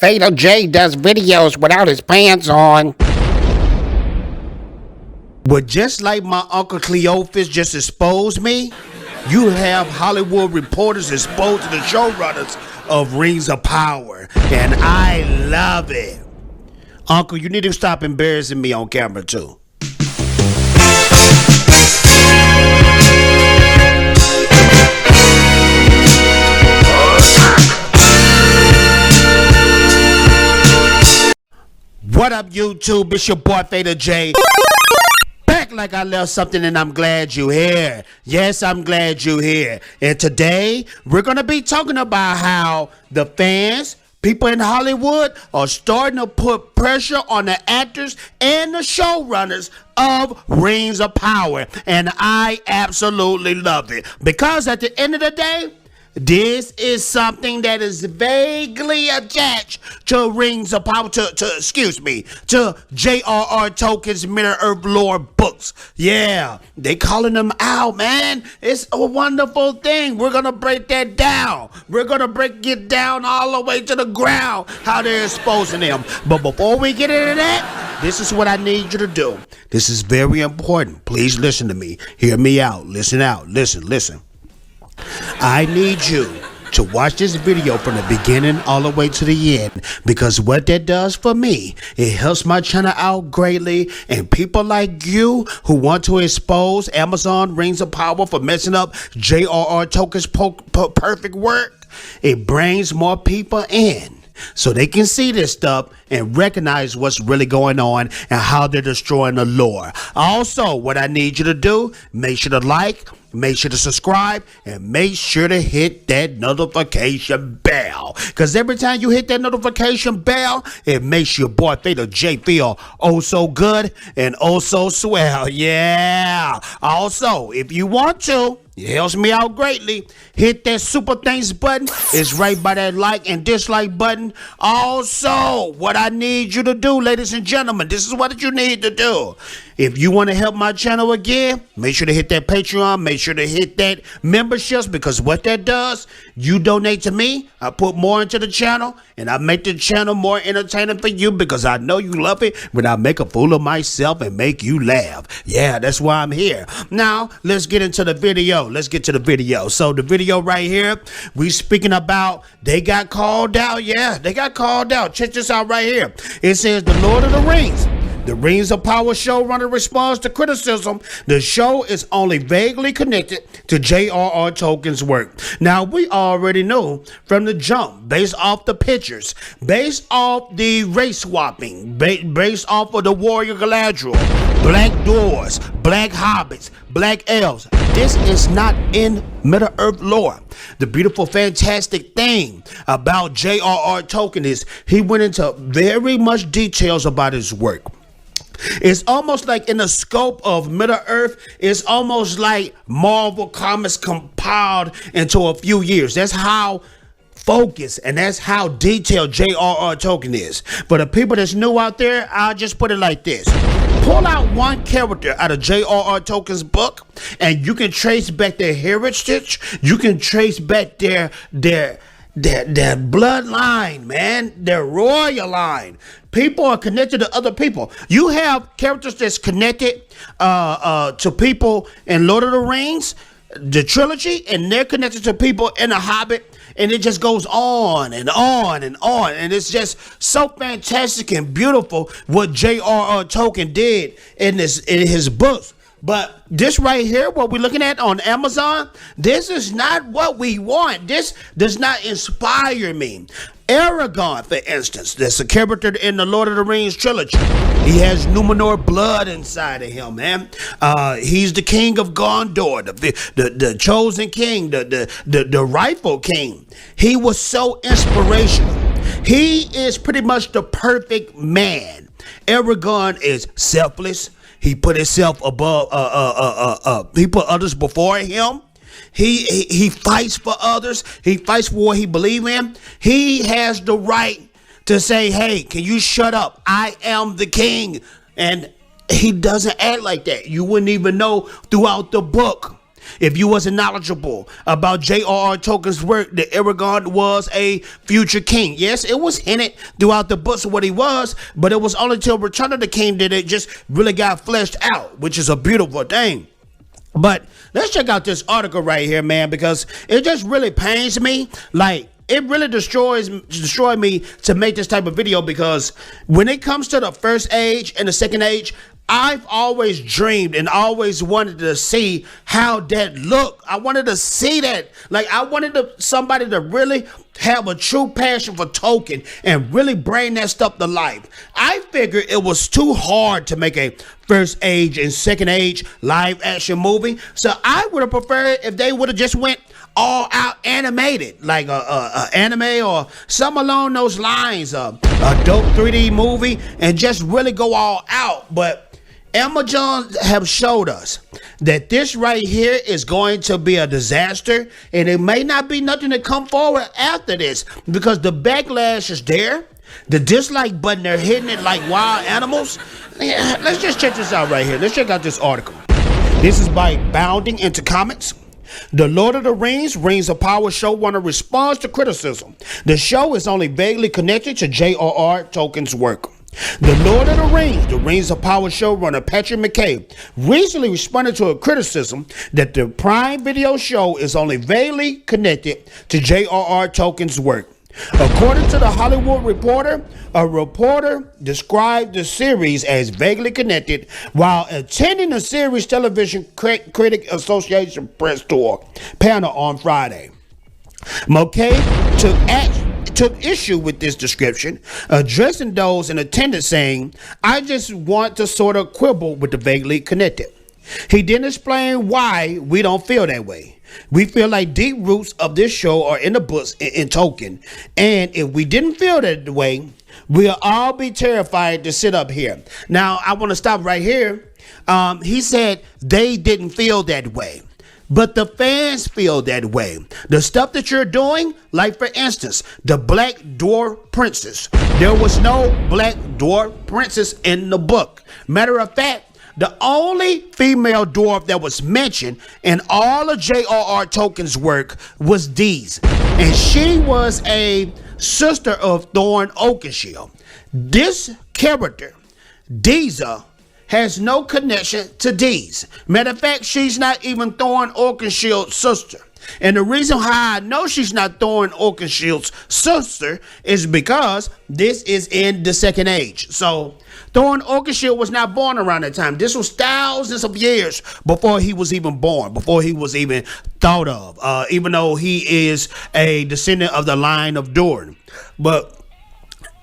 Fatal J does videos without his pants on. But just like my Uncle Cleophas just exposed me, you have Hollywood reporters exposed to the showrunners of Rings of Power. And I love it. Uncle, you need to stop embarrassing me on camera too. What up, YouTube? It's your boy Fatal J. Back like I left something, and I'm glad you're here. Yes, I'm glad you're here. And today, we're going to be talking about how the fans, people in Hollywood, are starting to put pressure on the actors and the showrunners of Rings of Power. And I absolutely love it. Because at the end of the day, this is something that is vaguely attached to Rings of Power, to J.R.R. Tolkien's Middle-earth lore books. Yeah, they calling them out, man. It's a wonderful thing. We're going to break that down. We're going to break it down all the way to the ground, how they're exposing them. But before we get into that, this is what I need you to do. This is very important. Please listen to me. Hear me out. Listen out. Listen. I need you to watch this video from the beginning all the way to the end, because what that does for me, it helps my channel out greatly, and people like you who want to expose Amazon Rings of Power for messing up J.R.R. Tolkien's perfect work, it brings more people in so they can see this stuff and recognize what's really going on and how they're destroying the lore. Also, what I need you to do, make sure to like, make sure to subscribe, and make sure to hit that notification bell. Because every time you hit that notification bell, it makes your boy Fatal J feel oh so good and oh so swell. Yeah. Also, if you want to, it helps me out greatly, hit that super thanks button. It's right by that like and dislike button. Also, what I need you to do, ladies and gentlemen, this is what you need to do. If you want to help my channel again, make sure to hit that Patreon. Make sure to hit that memberships, because what that does, you donate to me, I put more into the channel, and I make the channel more entertaining for you, because I know you love it when I make a fool of myself and make you laugh. Yeah, that's why I'm here. Now, let's get into the video. Let's get to the video. So the video right here, we speaking about they got called out. Yeah, they got called out. Check this out right here. It says the Lord of the Rings. The Rings of Power showrunner responds to criticism. The show is only vaguely connected to J.R.R. Tolkien's work. Now, we already know from the jump, based off the pictures, based off the race swapping, based off of the Warrior Galadriel, black dwarves, black hobbits, black elves. This is not in Middle-earth lore. The beautiful, fantastic thing about J.R.R. Tolkien is he went into very much details about his work. It's almost like in the scope of Middle-earth, it's almost like Marvel Comics compiled into a few years. That's how focused and that's how detailed J.R.R. Tolkien is. For the people that's new out there, I'll just put it like this. Pull out one character out of J.R.R. Tolkien's book, and you can trace back their heritage. You can trace back their bloodline, man, their royal line. People are connected to other people. You have characters that's connected to people in Lord of the Rings, the trilogy, and they're connected to people in The Hobbit, and it just goes on and on and on. And it's just so fantastic and beautiful what J.R.R. Tolkien did in his books. But this right here, what we're looking at on Amazon, this is not what we want. This does not inspire me. Aragorn, for instance, that's a character in the Lord of the Rings trilogy. He has Numenor blood inside of him, man. He's the king of Gondor, the chosen king, the rightful king. He was so inspirational. He is pretty much the perfect man. Aragorn is selfless. He put himself above, he put others before him. He fights for others. He fights for what he believes in. He has the right to say, hey, can you shut up? I am the king. And he doesn't act like that. You wouldn't even know throughout the book. if you wasn't knowledgeable about J.R.R. Tolkien's work, that Aragorn was a future king. Yes, it was hinted throughout the books of what he was, but it was only till Return of the King that it just really got fleshed out, which is a beautiful thing. But let's check out this article right here, man, because it just really pains me. Like, it really destroyed me to make this type of video, because when it comes to the first age and the second age, I've always dreamed and always wanted to see how that looked. I wanted to see that. Like, I wanted somebody to really have a true passion for Tolkien and really bring that stuff to life. I figured it was too hard to make a first age and second age live action movie. So I would have preferred if they would have just went all out animated, like a anime or something along those lines, a dope 3D movie, and just really go all out. But Amazon have showed us that this right here is going to be a disaster, and it may not be nothing to come forward after this, because the backlash is there. The dislike button, they're hitting it like wild animals. Yeah, let's just check this out right here. Let's check out this article. This is by Bounding into Comics. The Lord of the Rings of Power showrunner responds to criticism. The show is only vaguely connected to J.R.R. Tolkien's work. The Lord of the Rings of Power showrunner Patrick McKay recently responded to a criticism that the Prime Video show is only vaguely connected to J.R.R. Tolkien's work. According to the Hollywood Reporter, a reporter described the series as vaguely connected while attending the series Television Critic Association press tour panel on Friday. McKay took issue with this description, addressing those in attendance, saying, "I just want to sort of quibble with the vaguely connected." He didn't explain why we don't feel that way. We feel like deep roots of this show are in the books in Tolkien, and if we didn't feel that way, we'll all be terrified to sit up here. Now, I want to stop right here. He said they didn't feel that way, but the fans feel that way. The stuff that you're doing, like for instance, the Black Dwarf Princess. There was no Black Dwarf Princess in the book. Matter of fact, the only female dwarf that was mentioned in all of J.R.R. Tolkien's work was Dees, and she was a sister of Thorin Oakenshield. This character, Deeza, has no connection to Dees. Matter of fact, she's not even Thorin Oakenshield's sister. And the reason how I know she's not Thorin Oakenshield's sister is because this is in the second age. So Thorin Oakenshield was not born around that time. This was thousands of years before he was even born, before he was even thought of, even though he is a descendant of the line of Durin. But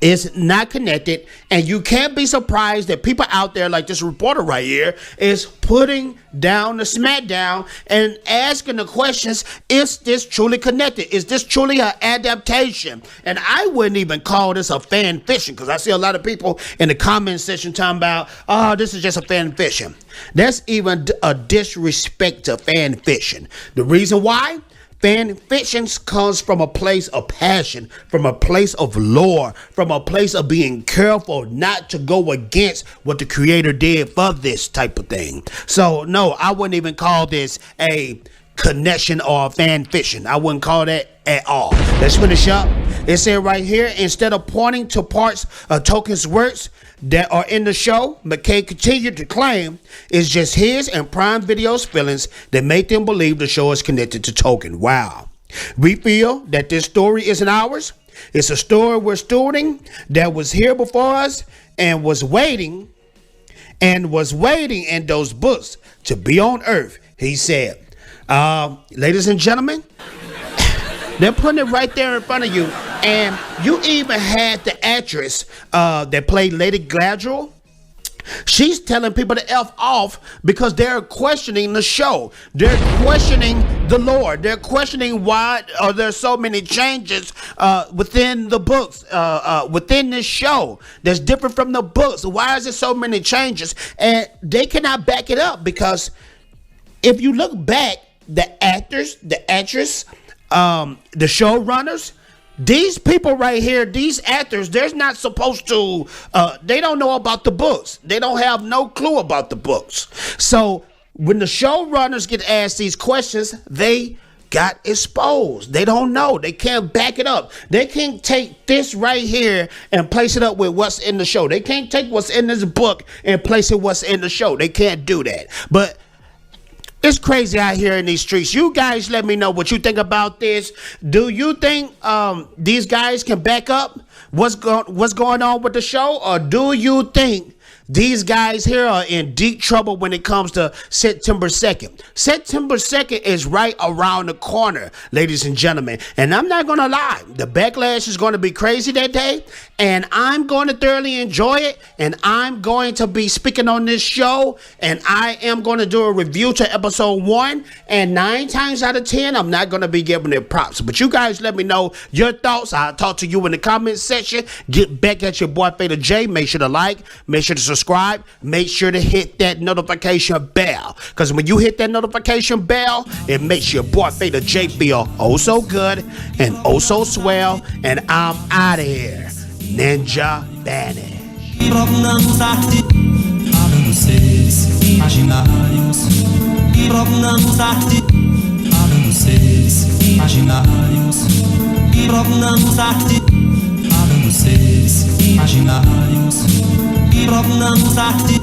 it's not connected, and you can't be surprised that people out there like this reporter right here is putting down the smackdown and asking the questions, is this truly connected? Is this truly an adaptation? And I wouldn't even call this a fan fiction, because I see a lot of people in the comment section talking about, oh, this is just a fan fiction. That's even a disrespect to fan fiction. The reason why? Fan fiction comes from a place of passion, from a place of lore, from a place of being careful not to go against what the creator did for this type of thing. So no, I wouldn't even call this a connection or a fan fiction. I wouldn't call that at all. Let's finish up. It said right here, instead of pointing to parts of Tolkien's works that are in the show, McKay continued to claim it's just his and Prime Video's feelings that make them believe the show is connected to Tolkien. Wow. We feel that this story isn't ours. It's a story we're stewarding that was here before us and was waiting in those books to be on Earth, he said. Ladies and gentlemen, they're putting it right there in front of you. And you even had the actress that played Lady Galadriel. She's telling people to F off because they're questioning the show. They're questioning the lore. They're questioning why there's so many changes within the books, within this show that's different from the books. Why is there so many changes? And they cannot back it up, because if you look back, the actors, the actress, the showrunners, these people right here, these actors, they're not supposed to, they don't know about the books. They don't have no clue about the books. So when the showrunners get asked these questions, they got exposed. They don't know. They can't back it up. They can't take this right here and place it up with what's in the show. They can't take what's in this book and place it what's in the show. They can't do that. But it's crazy out here in these streets. You guys let me know what you think about this. Do you think these guys can back up what's going on with the show? Or do you think these guys here are in deep trouble when it comes to September 2nd. September 2nd is right around the corner, ladies and gentlemen. And I'm not going to lie. The backlash is going to be crazy that day. And I'm going to thoroughly enjoy it. And I'm going to be speaking on this show. And I am going to do a review to episode 1. And 9 times out of 10, I'm not going to be giving it props. But you guys let me know your thoughts. I'll talk to you in the comment section. Get back at your boy Fader J. Make sure to like. Make sure to subscribe. Make sure to hit that notification bell. Because when you hit that notification bell, it makes your boy Fader J feel oh so good and oh so swell. And I'm out of here. Ninja Banish. Imprognamos arte, falando seres imaginários. Imprognamos arte, falando seres imaginários. Imprognamos arte, falando seres imaginários. Imprognamos arte.